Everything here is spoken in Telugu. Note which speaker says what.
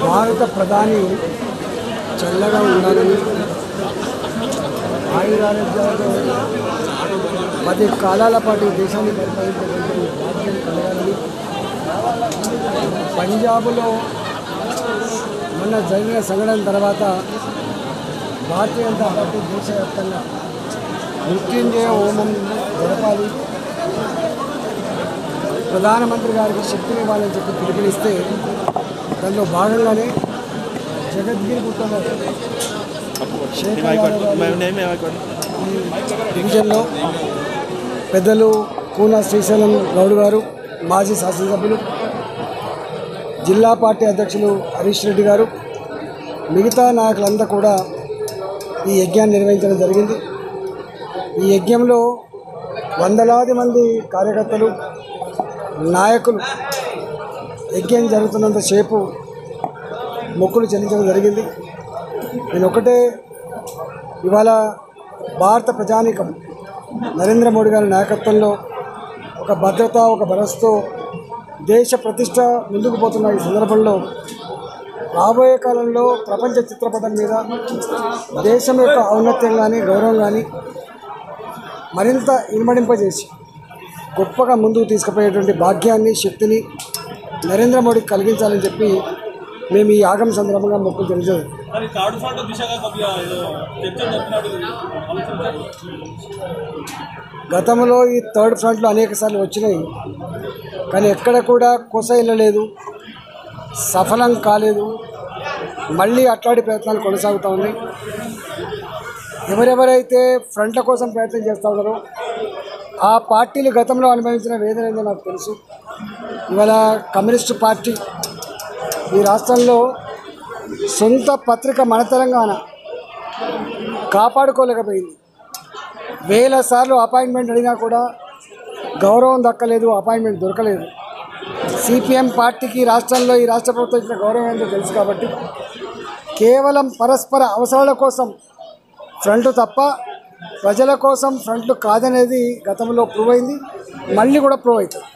Speaker 1: భారత ప్రధాని చల్లగా ఉండాలని ఆయురారోగ్యాలతో 10 కాలాల పాటు దేశాన్ని పరిపాలించేటువంటి భాగ్యం కలగాలని పంజాబ్లో మొన్న జరిగిన సంఘటన తర్వాత భారతీయ జనతా పార్టీ దేశవ్యాప్తంగా మృత్యుంజయ హోమం జరపాలి, ప్రధానమంత్రి గారికి శక్తిని ఇవ్వాలని చెప్పి పిలుపునిస్తే దానిలో భాగంగానే జగద్గిరి గుట్టలో డివిజన్లో పెద్దలు కూన శ్రీశైలం గౌడ్ గారు, మాజీ శాసనసభ్యులు, జిల్లా పార్టీ అధ్యక్షులు హరీష్ రెడ్డి గారు, మిగతా నాయకులంతా కూడా ఈ యజ్ఞాన్ని నిర్వహించడం జరిగింది. ఈ యజ్ఞంలో వందలాది మంది కార్యకర్తలు, నాయకులు యజ్ఞం జరుగుతున్నంతసేపు మొక్కులు చెల్లించడం జరిగింది. నేను ఒకటే, ఇవాళ భారత ప్రజానీకం నరేంద్ర మోడీ గారి నాయకత్వంలో ఒక భద్రత, ఒక భరోసాతో దేశ ప్రతిష్ట ముందుకు పోతున్న ఈ సందర్భంలో రాబోయే కాలంలో ప్రపంచ చిత్రపటం మీద దేశం యొక్క ఔన్నత్యం కానీ గౌరవం కానీ మరింత ఇనుమడింపజేసి గొప్పగా ముందుకు తీసుకుపోయేటువంటి భాగ్యాన్ని, శక్తిని నరేంద్ర మోడీకి కలిగించాలని చెప్పి మేము ఈ యాగం సందర్భంగా మొక్కులు తెలియజేది. గతంలో ఈ థర్డ్ ఫ్రంట్లో అనేక సార్లు వచ్చినాయి, కానీ ఎక్కడ కూడా కొసైల్లలేదు, సఫలం కాలేదు. మళ్ళీ అట్లాంటి ప్రయత్నాలు కొనసాగుతూ ఉన్నాయి. ఎవరెవరైతే ఫ్రంట్ల కోసం ప్రయత్నం చేస్తూ ఉన్నారో ఆ పార్టీలు గతంలో అనుభవించిన వేదన ఏందో నాకు తెలుసు. ఇవాళ కమ్యూనిస్టు పార్టీ ఈ రాష్ట్రంలో సొంత పత్రిక మన తెలంగాణ కాపాడుకోలేకపోయింది. వేల సార్లు అపాయింట్మెంట్ అడిగినా కూడా గౌరవం దక్కలేదు, అపాయింట్మెంట్ దొరకలేదు. సిపిఎం పార్టీకి రాష్ట్రంలో ఈ రాష్ట్ర ప్రభుత్వం ఇచ్చిన గౌరవం ఏంటో తెలుసు కాబట్టి కేవలం పరస్పర అవసరాల కోసం ఫ్రంట్ తప్ప ప్రజల కోసం ఫ్రంట్లు కాదనేది గతంలో ప్రూవ్ అయింది, మళ్ళీ కూడా ప్రూవ్ అవుతుంది.